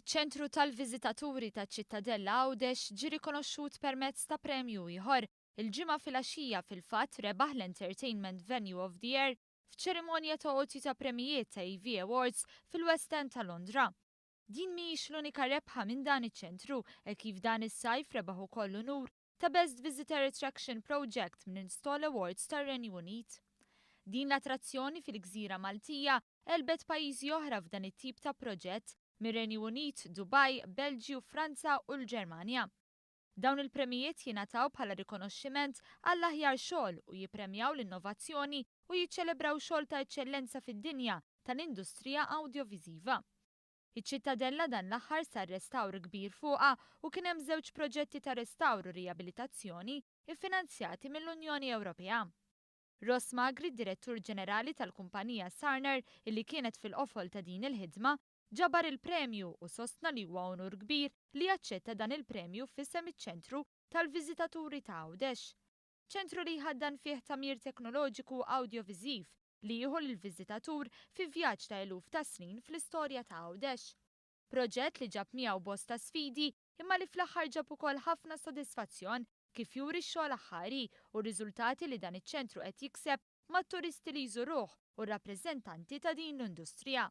Iċ-ċentru tal-viżitaturi taċ-Ċittadella Għawdex ġie rikonoxxut permezz ta' premju ieħor. Il-ġimgħa filgħaxija fil-fatt rebaħ l-Entertainment Venue of the Year f'ċerimonja ta' għoti ta' premijiet ta' AV Awards fil-West End ta' Londra. Din mhijiex l-unika rebħa minn dan iċ-ċentru kif dan is-sajf rebaħ ukoll l-unur ta' Best Visitor Attraction Project minn Install Awards tar-Renju Unit. Din l-attrazzjoni fil-Gżira Maltija elbet pajjiżi oħra f'dan it-tip ta' proġett mir-Renju Unit, Dubai, Belġju, Franza u l-Ġermanja. Dawn il-premijiet jingħataw bħala rikonoxximent għall-aħjar xogħol u jippremjaw l-innovazzjoni u jiċċelebraw xogħol ta' eċċellenza fid-dinja tal-industrija awdjoviżiva. Iċ-Ċittadella dan l-aħħar sar restawr kbir fuqha u kien hemm żewġ proġetti ta' restawr u riabilitazzjoni iffinanzjati mill-Unjoni Ewropea. Ross Magri, direttur ġenerali tal-kumpanija Sarner, illi kienet fil-qofol ta' din il-ħidma, ġabar il-premju u sostna li huwa onur kbir li jaċċetta dan il-premju f'isem iċ-ċentru tal-viżitaturi ta' Għawdex. ċentru li jħaddan fih tamir teknoloġiku awdjoviżiv li jieħu lill-viżitatur fi vjaġġ ta' eluf ta' snin fl-istorja ta' Għawdex. Proġett li ġab miegħu bosta sfidi imma li fl-aħħar ġab ukoll ħafna sodisfazzjon kif juri x-xogħol aħħari u r-riżultati li dan iċ-ċentru qed jikseb mat-turisti li jżuruh u r-rappreżentanti ta' din l-industrija.